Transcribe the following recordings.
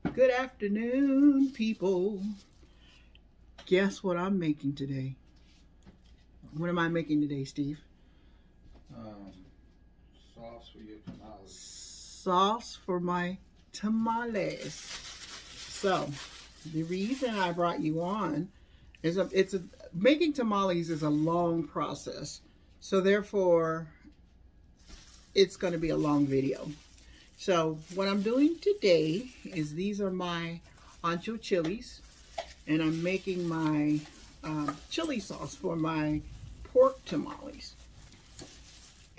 Good afternoon, people. Guess what I'm making today? What am I making today, Steve? Sauce for your tamales. Sauce for my tamales. So, the reason I brought you on is making tamales is a long process. So therefore, it's going to be a long video. So what I'm doing today is these are my ancho chilies, and I'm making my chili sauce for my pork tamales.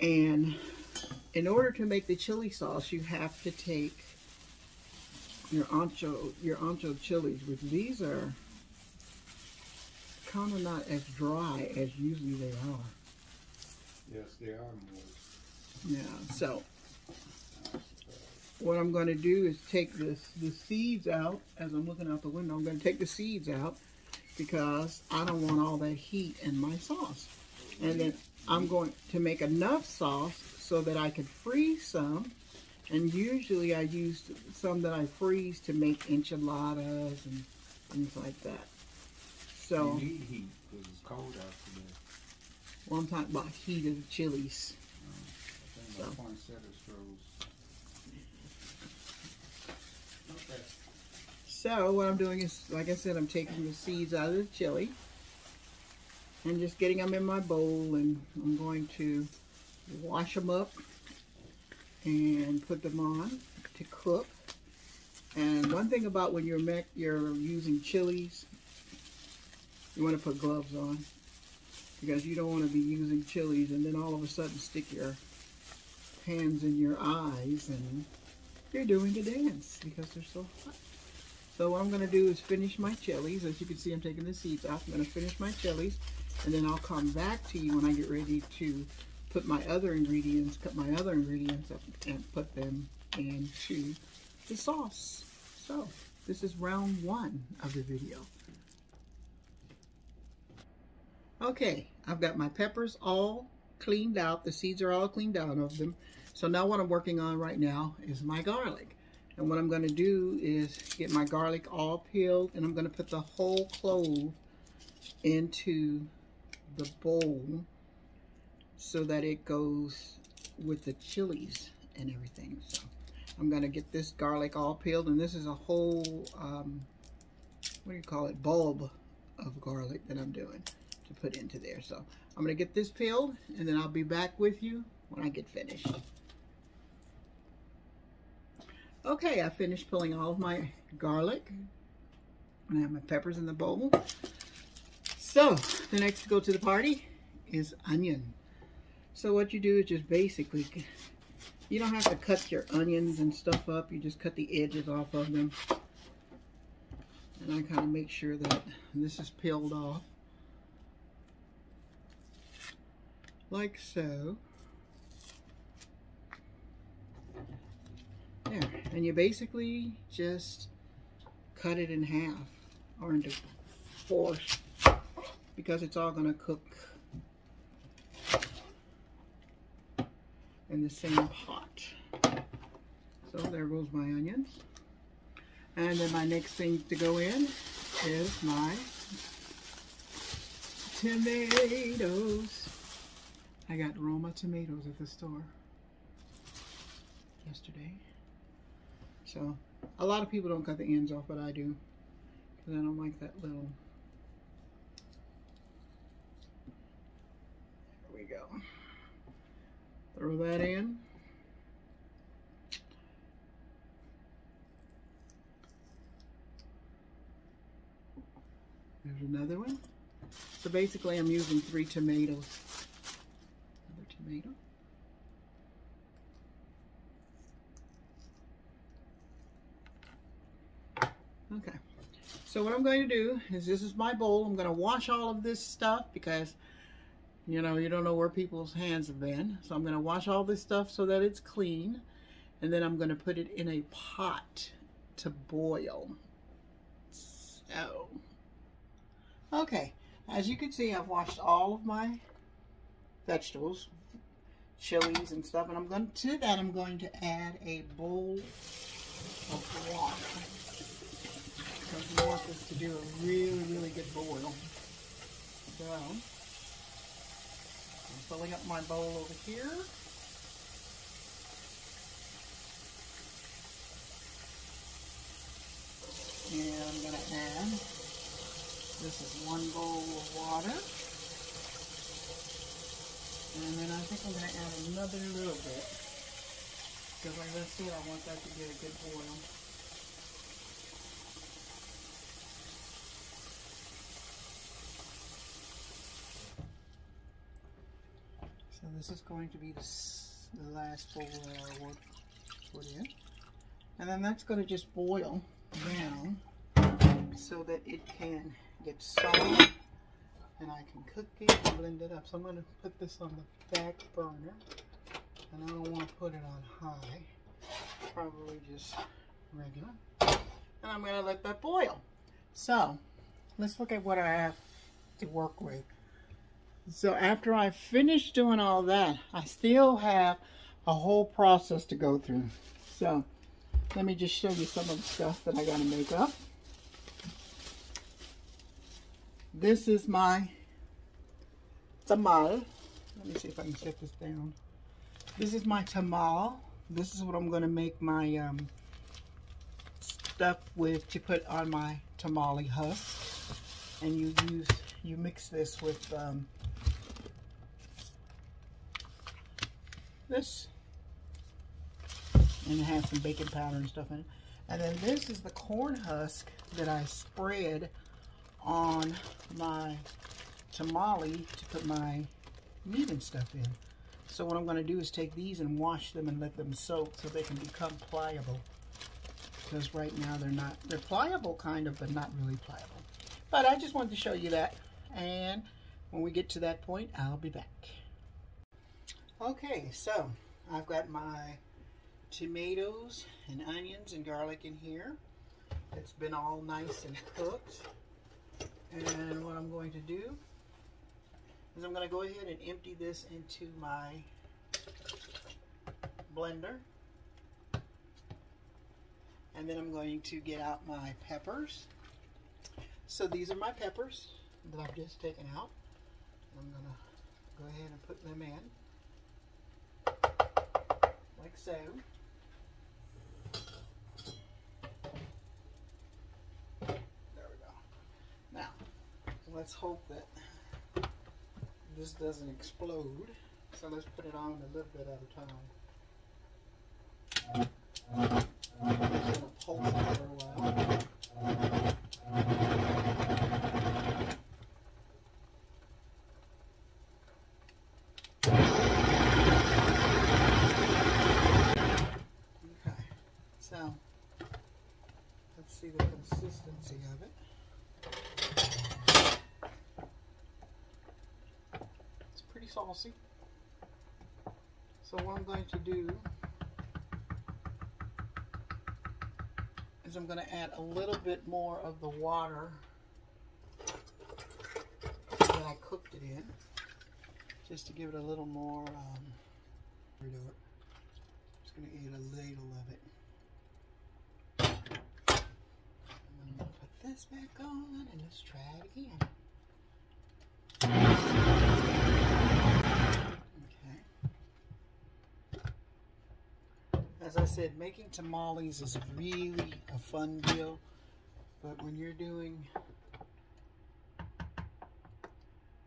And in order to make the chili sauce, you have to take your ancho chilies, which these are kind of not as dry as usually they are. Yes, they are moist. Yeah, so what I'm going to do is take the seeds out. As I'm looking out the window, I'm going to take the seeds out because I don't want all that heat in my sauce. And then I'm going to make enough sauce so that I can freeze some. And usually I use some that I freeze to make enchiladas and things like that. So you need heat because it's cold out today. Well, I'm talking about heat of the chilies. I think my poinsettias froze. Okay. So what I'm doing is, like I said, I'm taking the seeds out of the chili and just getting them in my bowl, and I'm going to wash them up and put them on to cook. And one thing about when you're using chilies, you want to put gloves on, because you don't want to be using chilies and then all of a sudden stick your hands in your eyes and you're doing the dance because they're so hot. So what I'm going to do is finish my chilies. As you can see, I'm taking the seeds off. I'm going to finish my chilies, and then I'll come back to you when I get ready to put my other ingredients, cut my other ingredients up and put them into the sauce. So this is round one of the video. Okay, I've got my peppers all cleaned out. The seeds are all cleaned out of them. So now what I'm working on right now is my garlic. And what I'm going to do is get my garlic all peeled, and I'm going to put the whole clove into the bowl so that it goes with the chilies and everything. So I'm going to get this garlic all peeled, and this is a whole, what do you call it, bulb of garlic that I'm doing to put into there. So I'm going to get this peeled, and then I'll be back with you when I get finished. Okay, I finished peeling all of my garlic. I have my peppers in the bowl. So the next to go to the party is onion. So what you do is just basically, you don't have to cut your onions and stuff up. You just cut the edges off of them. And I kind of make sure that this is peeled off, like so. There, and you basically just cut it in half or into fours because it's all going to cook in the same pot. So there goes my onions. And then my next thing to go in is my tomatoes. I got Roma tomatoes at the store yesterday. So a lot of people don't cut the ends off, but I do, because I don't like that little. There we go. Throw that in. There's another one. So basically I'm using 3 tomatoes. Another tomato. Okay, so what I'm going to do is, this is my bowl. I'm going to wash all of this stuff because, you know, you don't know where people's hands have been. So I'm going to wash all this stuff so that it's clean. And then I'm going to put it in a pot to boil. So, okay, as you can see, I've washed all of my vegetables, chilies and stuff. And I'm going to that, I'm going to add a bowl of water. because we want this to do a really, really good boil. So, I'm filling up my bowl over here. And I'm going to add, this is 1 bowl of water. And then I think I'm going to add another little bit. Because like I said, I want that to get a good boil. So this is going to be the last bowl that I will put in. And then that's going to just boil down so that it can get soft and I can cook it and blend it up. So I'm going to put this on the back burner, and I don't want to put it on high, probably just regular. And I'm going to let that boil. So let's look at what I have to work with. So after I finish doing all that, I still have a whole process to go through. So let me just show you some of the stuff that I got to make up. This is my tamal. Let me see if I can set this down. This is my tamal. This is what I'm going to make my stuff with to put on my tamale husk. And you mix this with this. And it has some baking powder and stuff in it. And then this is the corn husk that I spread on my tamale to put my meat and stuff in. So what I'm going to do is take these and wash them and let them soak so they can become pliable. Because right now they're pliable kind of, but not really pliable. But I just wanted to show you that. And when we get to that point, I'll be back. Okay, so I've got my tomatoes and onions and garlic in here. It's been all nice and cooked. And what I'm going to do is I'm going to go ahead and empty this into my blender. And then I'm going to get out my peppers. So these are my peppers that I've just taken out. I'm going to go ahead and put them in like so. Let's hope that this doesn't explode. So let's put it on a little bit at a time. I'm just going to pulse it for a while. Okay, so let's see the consistency of it. Saucy. So what I'm going to do is I'm going to add a little bit more of the water that I cooked it in, just to give it a little more just going to add a ladle of it. I'm going to put this back on and let's try it again. As I said, making tamales is really a fun deal, but when you're doing,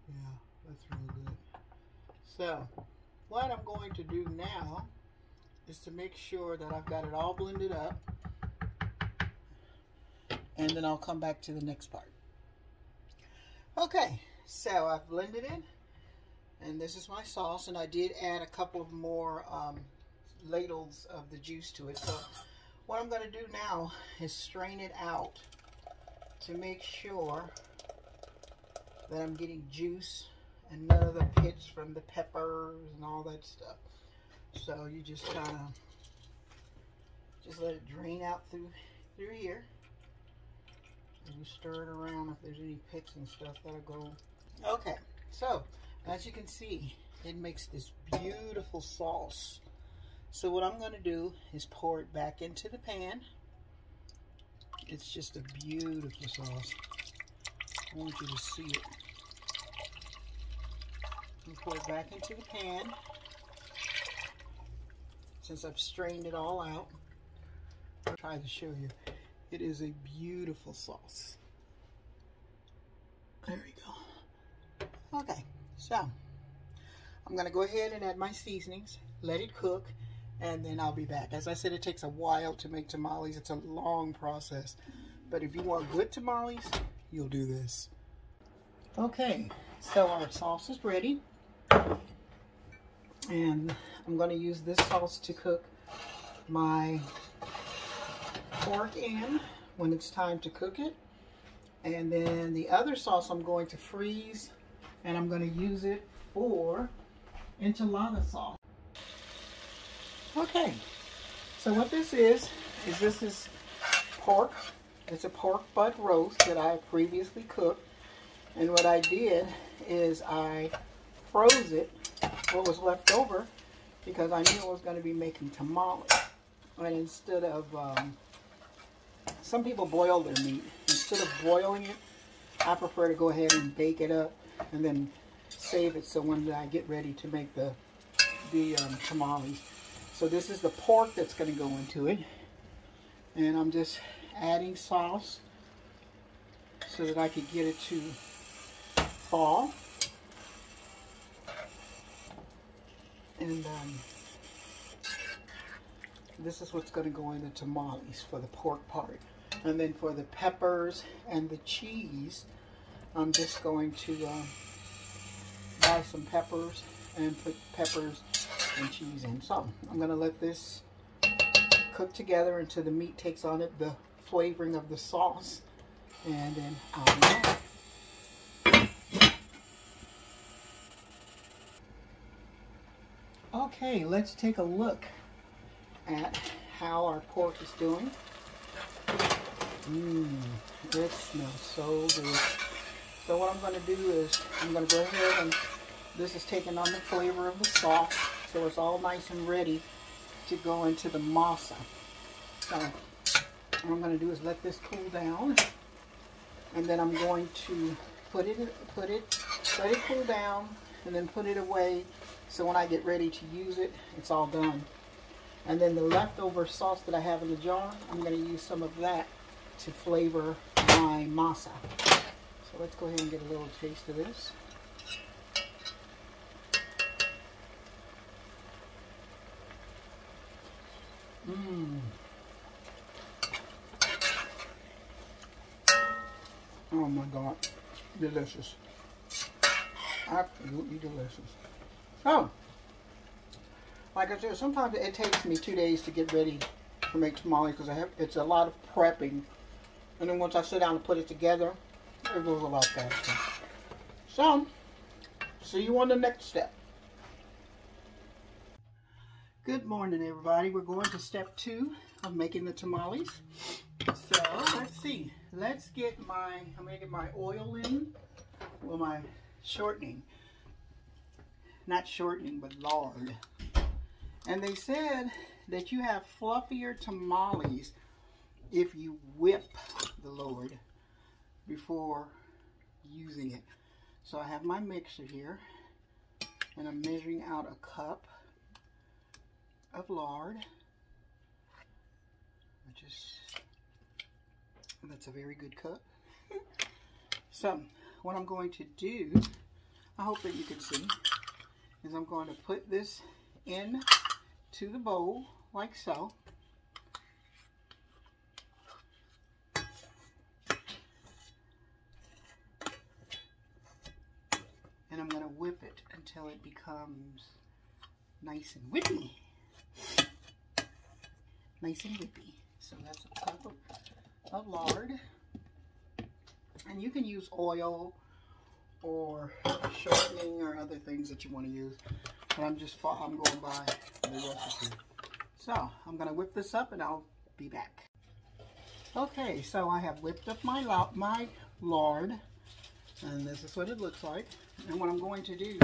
yeah, that's real good. So, what I'm going to do now is to make sure that I've got it all blended up, and then I'll come back to the next part. Okay, so I've blended it, and this is my sauce, and I did add a couple of more ladles of the juice to it. So what I'm going to do now is strain it out to make sure that I'm getting juice and none of the pits from the peppers and all that stuff. So you just kind of just let it drain out through here, and you stir it around. If there's any pits and stuff, that'll go. Okay, so as you can see, it makes this beautiful sauce. So what I'm going to do is pour it back into the pan. It's just a beautiful sauce. I want you to see it. And pour it back into the pan. Since I've strained it all out, I'll try to show you. It is a beautiful sauce. There we go. Okay, so I'm gonna go ahead and add my seasonings, let it cook, and then I'll be back. As I said, it takes a while to make tamales. It's a long process. But if you want good tamales, you'll do this. Okay, so our sauce is ready. And I'm going to use this sauce to cook my pork in when it's time to cook it. And then the other sauce I'm going to freeze, and I'm going to use it for enchilada sauce. Okay, so what this is this is pork. It's a pork butt roast that I previously cooked. And what I did is I froze it, what was left over, because I knew I was going to be making tamales. And instead of, some people boil their meat. Instead of boiling it, I prefer to go ahead and bake it up and then save it so when I get ready to make the tamales. So this is the pork that's going to go into it. And I'm just adding sauce so that I could get it to fall. And this is what's going to go in the tamales for the pork part. And then for the peppers and the cheese, I'm just going to buy some peppers and put peppers and cheese in. So I'm going to let this cook together until the meat takes on it the flavoring of the sauce. And then I'll be back. Okay, let's take a look at how our pork is doing. It smells so good. So what I'm going to do is I'm going to go ahead and this is taking on the flavor of the sauce, so it's all nice and ready to go into the masa. So what I'm going to do is let this cool down, and then I'm going to let it cool down, and then put it away. So when I get ready to use it, it's all done. And then the leftover sauce that I have in the jar, I'm going to use some of that to flavor my masa. So let's go ahead and get a little taste of this. Oh my God, delicious. Absolutely delicious. So, like I said, sometimes it takes me 2 days to get ready to make tamales because it's a lot of prepping. And then once I sit down and put it together, it goes a lot faster. So, see you on the next step. Good morning, everybody. We're going to step 2 of making the tamales. So, let's see. I'm going to get my oil in, well, my shortening. Not shortening, but lard. And they said that you have fluffier tamales if you whip the lard before using it. So I have my mixer here, and I'm measuring out a cup of lard, that's a very good cup. So what I'm going to do, I hope that you can see, is I'm going to put this in to the bowl like so. And I'm going to whip it until it becomes nice and whippy. Nice and whippy. So that's a cup of lard. And you can use oil or shortening or other things that you want to use. But I'm going by the recipe. So I'm going to whip this up and I'll be back. Okay, so I have whipped up my lard. And this is what it looks like. And what I'm going to do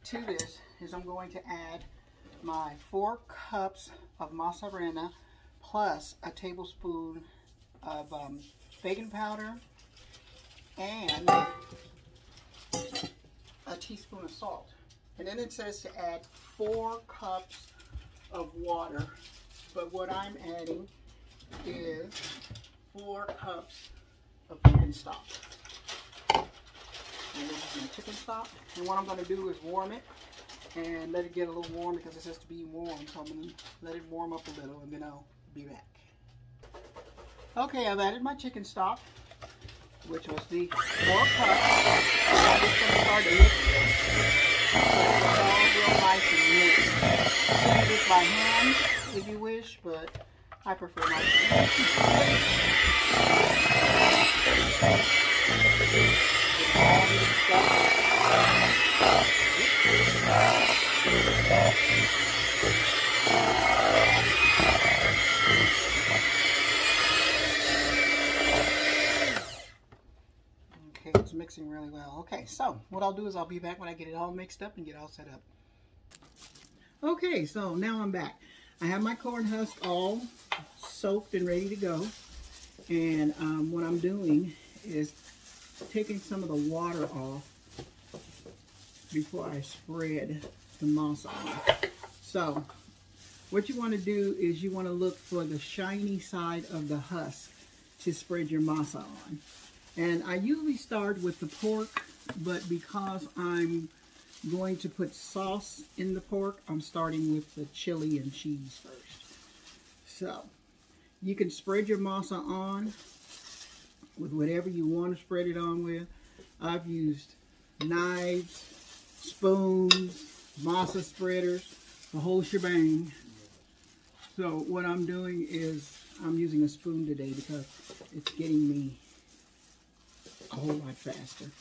to this is I'm going to add my 4 cups of mozzarella plus a tablespoon of baking powder and a teaspoon of salt. And then it says to add 4 cups of water. But what I'm adding is 4 cups of chicken stock. And this is my chicken stock. And what I'm going to do is warm it and let it get a little warm because it says to be warm. So I'm going to let it warm up a little and then I'll be back. Okay, I've added my chicken stock, which was the 4 cups. I'm just going to start to mix it. So it's all real nice and mixed. You can do this by hand if you wish, but I prefer my hand. Okay, it's mixing really well. Okay, so what I'll do is I'll be back when I get it all mixed up and get all set up. Okay, so now I'm back. I have my corn husk all soaked and ready to go. And what I'm doing is taking some of the water off before I spread the masa on. So what you want to do is you want to look for the shiny side of the husk to spread your masa on. And I usually start with the pork, but because I'm going to put sauce in the pork, I'm starting with the chili and cheese first. So you can spread your masa on with whatever you want to spread it on with. I've used knives, spoons, masa spreaders, the whole shebang. So what I'm doing is I'm using a spoon today because it's getting me a whole lot faster.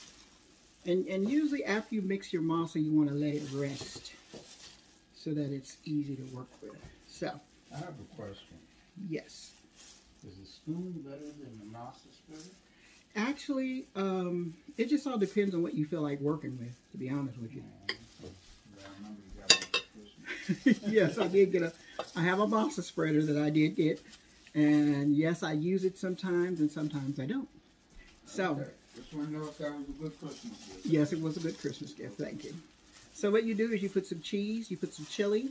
And usually after you mix your masa, you want to let it rest so that it's easy to work with. So I have a question. Yes. Is the spoon better than the masa spreader? Actually, it just all depends on what you feel like working with, to be honest with you. I remember you got one for Christmas. Yes, I did get I have a masa spreader that I did get. And yes, I use it sometimes and sometimes I don't. So, Okay. Just want to know if that was a good Christmas gift. Yes, it was a good Christmas gift. Thank you. So what you do is you put some cheese, you put some chili,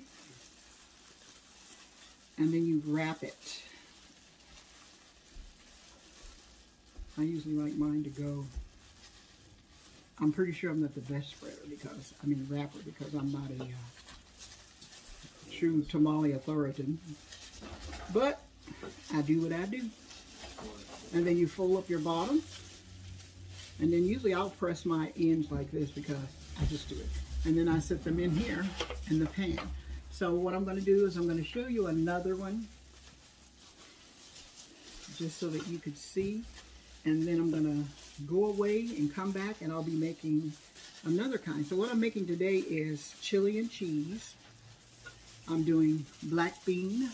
and then you wrap it. I usually like mine to go. I'm pretty sure I'm not the best spreader wrapper because I'm not a true tamale authority. But I do what I do. And then you fold up your bottom. And then usually I'll press my ends like this because I just do it. And then I set them in here in the pan. So what I'm going to do is I'm going to show you another one just so that you could see. And then I'm going to go away and come back and I'll be making another kind. So what I'm making today is chili and cheese. I'm doing black bean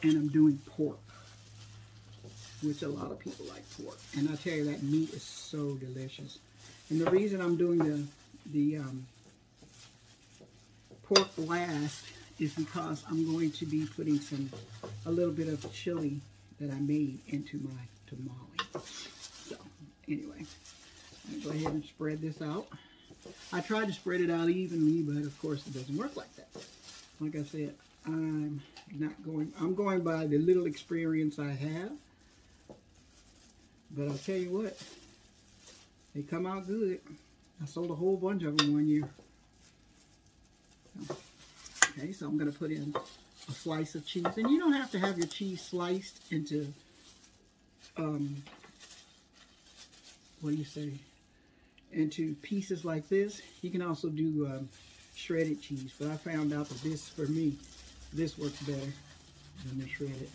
and I'm doing pork, which a lot of people like pork. And I tell you, that meat is so delicious. And the reason I'm doing the pork last is because I'm going to be putting a little bit of chili that I made into my tamale. So anyway, I'll go ahead and spread this out. I tried to spread it out evenly, but of course it doesn't work like that. Like I said, I'm going by the little experience I have. But I'll tell you what, they come out good. I sold a whole bunch of them one year. Okay, so I'm going to put in a slice of cheese. And you don't have to have your cheese sliced into, into pieces like this. You can also do shredded cheese. But I found out that this, for me, this works better than the shredded.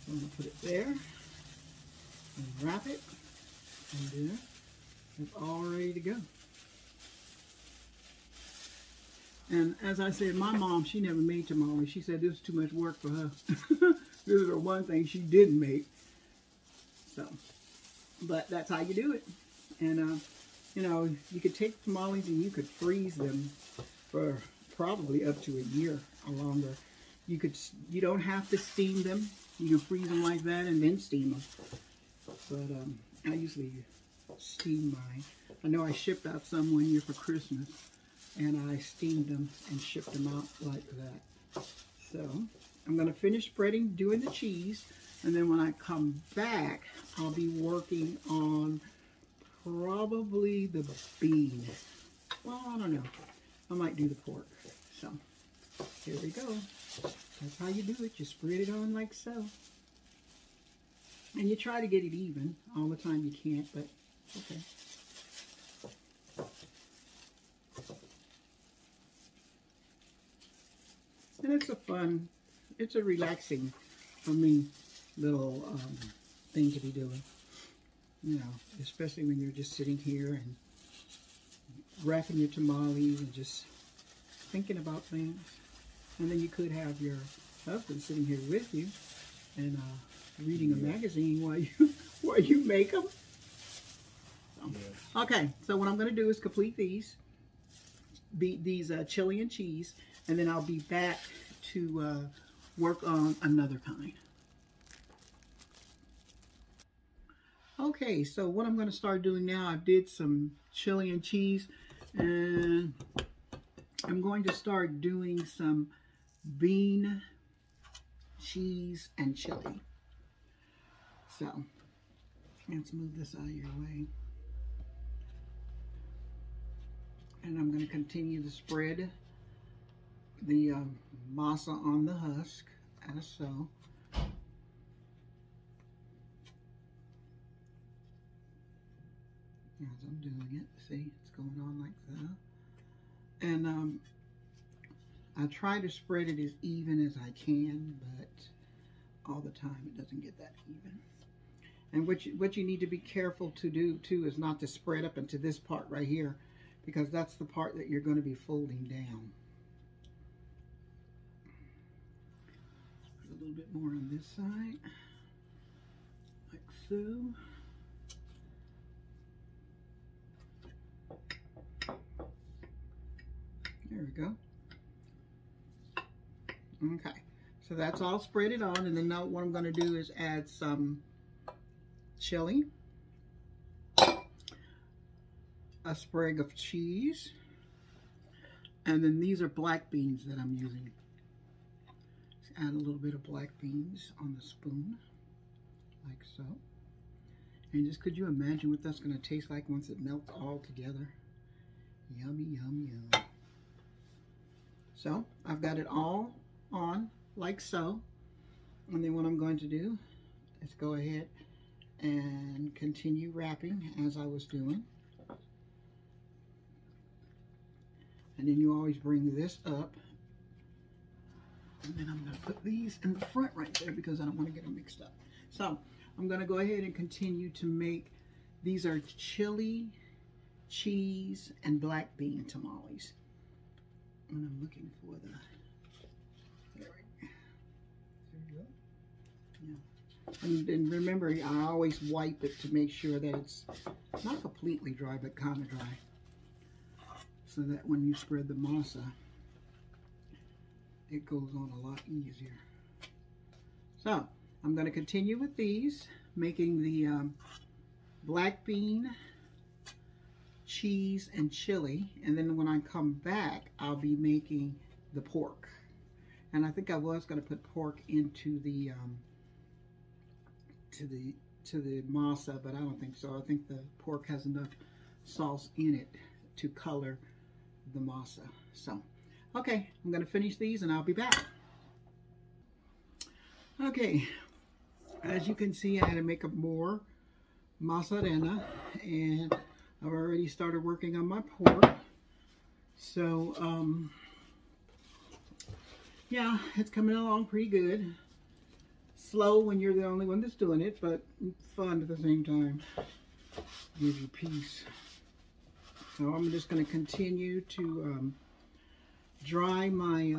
So I'm going to put it there. And wrap it, and then it's all ready to go. And as I said, my mom, she never made tamales. She said this was too much work for her. This is the one thing she didn't make. So, but that's how you do it. And, you know, you could take tamales and you could freeze them for probably up to a year or longer. You don't have to steam them. You can freeze them like that and then steam them. But I usually steam mine. I know I shipped out some one year for Christmas, and I steamed them and shipped them out like that. So I'm going to finish spreading, doing the cheese, and then when I come back, I'll be working on probably the bean. Well, I don't know. I might do the pork. So here we go. That's how you do it. You spread it on like so. And you try to get it even. All the time you can't, but okay. And it's a relaxing, for me, little thing to be doing. You know, especially when you're just sitting here and wrapping your tamales and just thinking about things. And then you could have your husband sitting here with you and reading a magazine while you make them. So, okay, so what I'm going to do is complete these chili and cheese, and then I'll be back to work on another kind. Okay, so what I'm going to start doing now, I did some chili and cheese, and I'm going to start doing some bean, cheese, and chili. So let's move this out of your way. And I'm going to continue to spread the masa on the husk, as so. As I'm doing it, see, it's going on like that. And I try to spread it as even as I can, but all the time it doesn't get that even. And what you need to be careful to do too is not to spread up into this part right here, because that's the part that you're going to be folding down. Put a little bit more on this side, like so. There we go. Okay, so that's all spread on, and then now what I'm going to do is add some chili, a sprig of cheese, and then these are black beans that I'm using. Just add a little bit of black beans on the spoon, like so. And just could you imagine what that's going to taste like once it melts all together? Yummy, yum, yum. So I've got it all on like so, and then what I'm going to do is go ahead and continue wrapping as I was doing. And then you always bring this up, and then I'm going to put these in the front right there because I don't want to get them mixed up. So I'm going to go ahead and continue to make, these are chili, cheese, and black bean tamales. And I'm looking for the, there we go. Yeah. And remember, I always wipe it to make sure that it's not completely dry, but kind of dry, so that when you spread the masa, it goes on a lot easier. So I'm going to continue with these, making the black bean, cheese, and chili, and then when I come back, I'll be making the pork. And I think I was going to put pork into the to the masa, but I don't think so. I think the pork has enough sauce in it to color the masa. So, okay, I'm going to finish these and I'll be back. Okay, as you can see, I had to make up more mozzarella, and I've already started working on my pork. So, yeah, it's coming along pretty good. Slow when you're the only one that's doing it, but fun at the same time. Gives you peace. So I'm just going to continue to dry my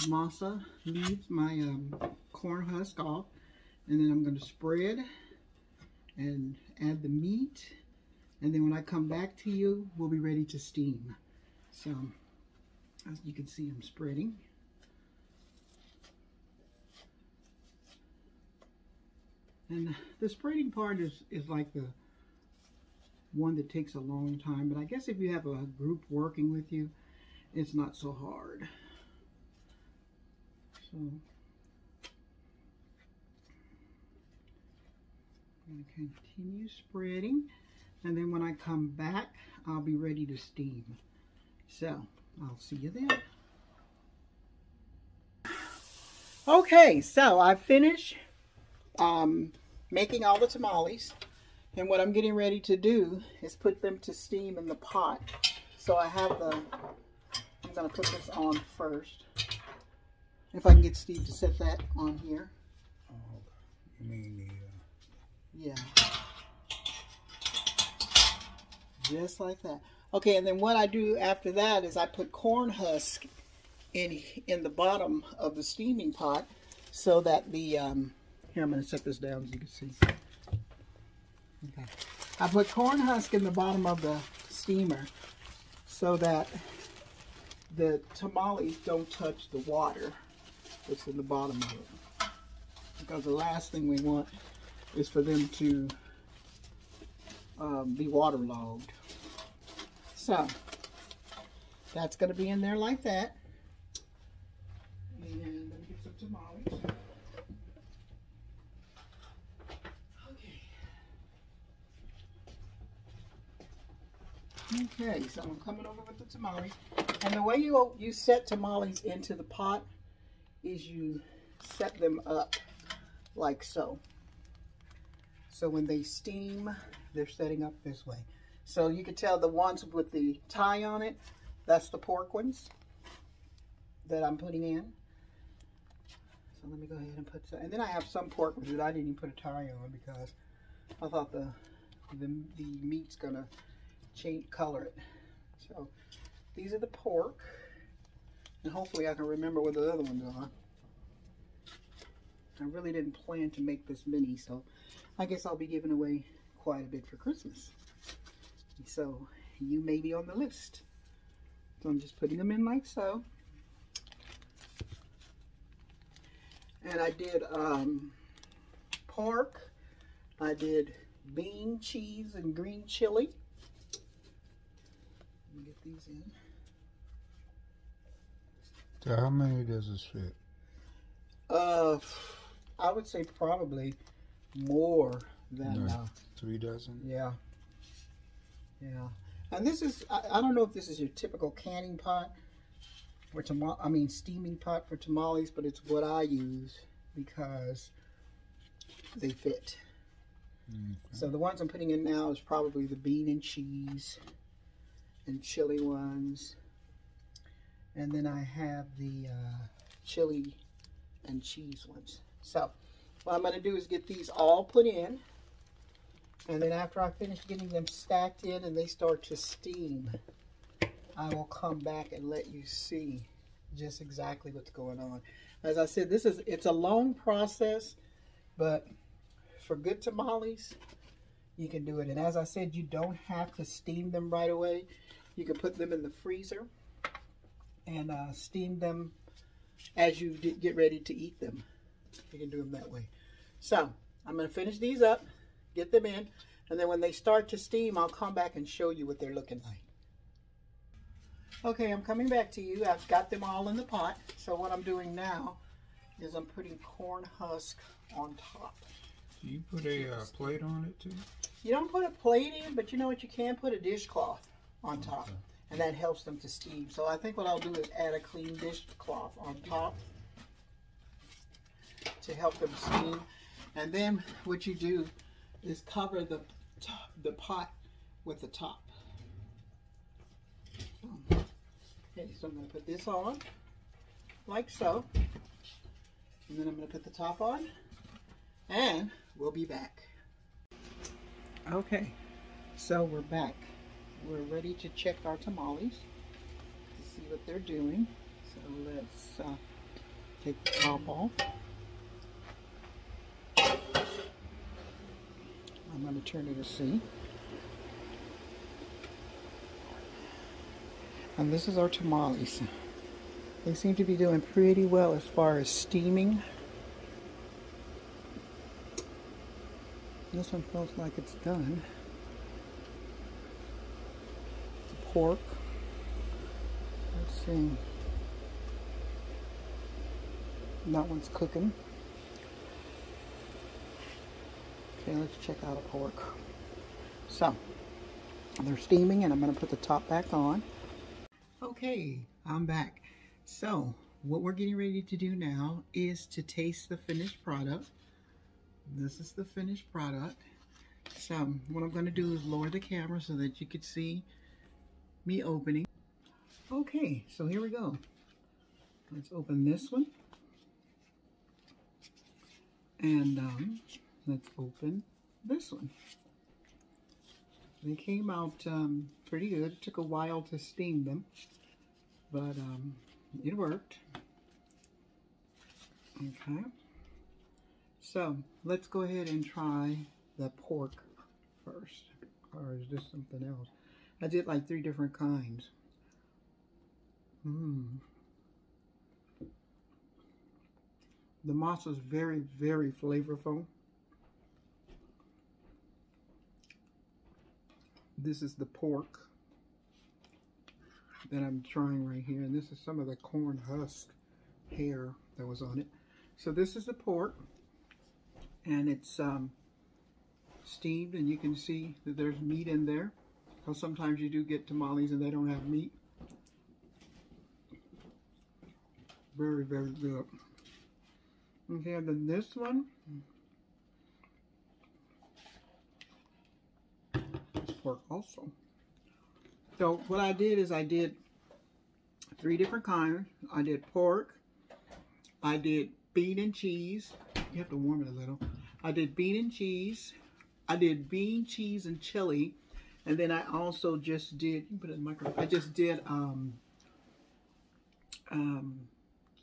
masa leaves, my corn husk off, and then I'm going to spread and add the meat, and then when I come back to you, we'll be ready to steam. So as you can see, I'm spreading. And the spreading part is like the one that takes a long time, but I guess if you have a group working with you, it's not so hard. So I'm going to continue spreading, and then when I come back, I'll be ready to steam. So I'll see you then. Okay, so I finished making all the tamales, and what I'm getting ready to do is put them to steam in the pot. So I have I'm going to put this on first. If I can get Steve to set that on here. Oh, you mean Yeah. Just like that. Okay, and then what I do after that is I put corn husk in the bottom of the steaming pot so that the, here I'm going to set this down so you can see. Okay. I put corn husk in the bottom of the steamer so that the tamales don't touch the water that's in the bottom of it. Because the last thing we want is for them to be waterlogged. So, that's going to be in there like that. And let me get some tamales. Okay, so I'm coming over with the tamales. And the way you set tamales into the pot is you set them up like so. So when they steam, they're setting up this way. So you can tell the ones with the tie on it, that's the pork ones that I'm putting in. So let me go ahead and put some. And then I have some pork ones that I didn't even put a tie on because I thought the meat's gonna change color it. So these are the pork, and hopefully I can remember what the other ones are. I really didn't plan to make this many, so I guess I'll be giving away quite a bit for Christmas. So you may be on the list. So I'm just putting them in like so. And I did pork, I did bean, cheese, and green chili. Let me get these in. So how many does this fit? I would say probably more than 3 dozen. Yeah. Yeah. And this is, I don't know if this is your typical canning pot for steaming pot for tamales, but it's what I use because they fit. Okay. So the ones I'm putting in now is probably the bean and cheese and chili ones. And then I have the chili and cheese ones. So what I'm going to do is get these all put in. And then after I finish getting them stacked in and they start to steam, I will come back and let you see just exactly what's going on. As I said, it's a long process, but for good tamales, you can do it. And as I said, you don't have to steam them right away. You can put them in the freezer and steam them as you get ready to eat them. You can do them that way. So I'm going to finish these up, get them in, and then when they start to steam, I'll come back and show you what they're looking like. Okay, I'm coming back to you. I've got them all in the pot. So what I'm doing now is I'm putting corn husk on top. Do you put a plate on it too? You don't put a plate in, but you know what? You can put a dishcloth on top. Okay. And that helps them to steam. So I think what I'll do is add a clean dishcloth on top to help them steam. And then what you do is cover the pot with the top. Okay, so I'm going to put this on like so. And then I'm going to put the top on. And we'll be back. Okay, so we're back. We're ready to check our tamales to see what they're doing. So let's take the top off. I'm going to turn it to see. And this is our tamales. They seem to be doing pretty well as far as steaming. This one feels like it's done. The pork. Let's see. That one's cooking. Okay, let's check out a pork. So, they're steaming and I'm going to put the top back on. Okay, I'm back. So, what we're getting ready to do now is to taste the finished product. This is the finished product. So, what I'm going to do is lower the camera so that you can see me opening. Okay, so here we go. Let's open this one. And let's open this one. They came out pretty good. It took a while to steam them, but it worked. Okay. So let's go ahead and try the pork first. Or is this something else? I did like 3 different kinds. The moss is very, very flavorful. This is the pork that I'm trying right here. And this is some of the corn husk hair that was on it. So this is the pork. And it's steamed, and you can see that there's meat in there. Because sometimes you do get tamales and they don't have meat. Very, very good. Okay, and then this one. It's pork also. So what I did is I did 3 different kinds. I did pork. I did bean and cheese. You have to warm it a little. I did bean and cheese. I did bean, cheese, and chili. And then I also just did, you can put it in the microwave. I just did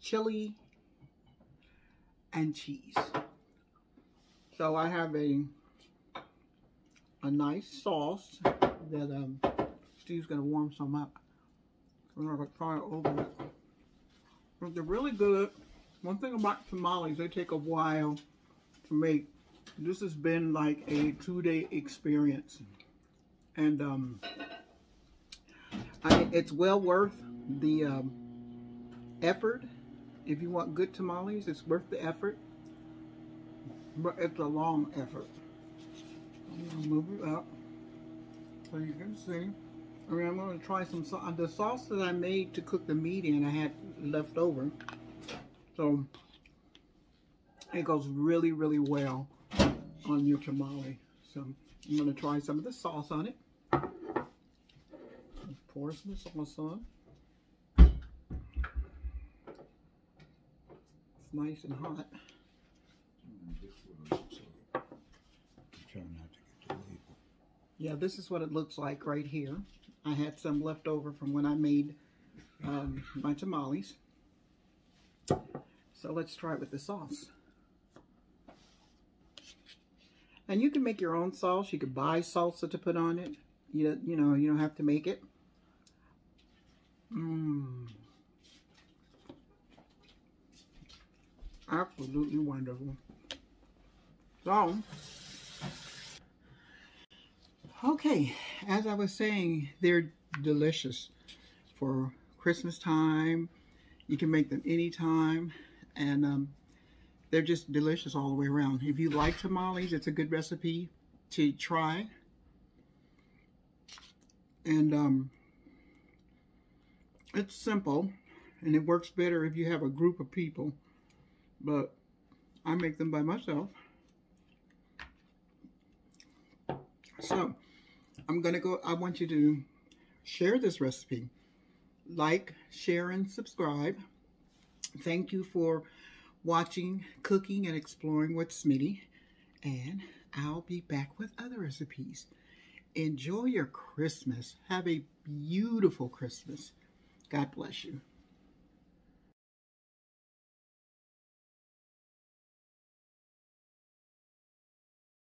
chili and cheese. So I have a nice sauce that Steve's gonna warm some up. I'm gonna try it over it. But they're really good. One thing about tamales, they take a while to make. This has been like a 2-day experience, and it's well worth the effort. If you want good tamales, it's worth the effort, but it's a long effort. I'm gonna move it up so you can see. I mean, I'm going to try some sauce. The sauce that I made to cook the meat in, I had left over. So, it goes really, really well on your tamale. So, I'm going to try some of the sauce on it. Pour some sauce on. It's nice and hot. Yeah, this is what it looks like right here. I had some left over from when I made my tamales. So let's try it with the sauce. And you can make your own sauce. You could buy salsa to put on it. You know, you don't have to make it. Absolutely wonderful. So, okay, as I was saying, they're delicious for Christmas time. You can make them anytime, and they're just delicious all the way around. If you like tamales, it's a good recipe to try. And it's simple, and it works better if you have a group of people. But I make them by myself. So, I want you to share this recipe. Like, share, and subscribe. Thank you for watching, cooking, and exploring with Smitty. And I'll be back with other recipes. Enjoy your Christmas. Have a beautiful Christmas. God bless you.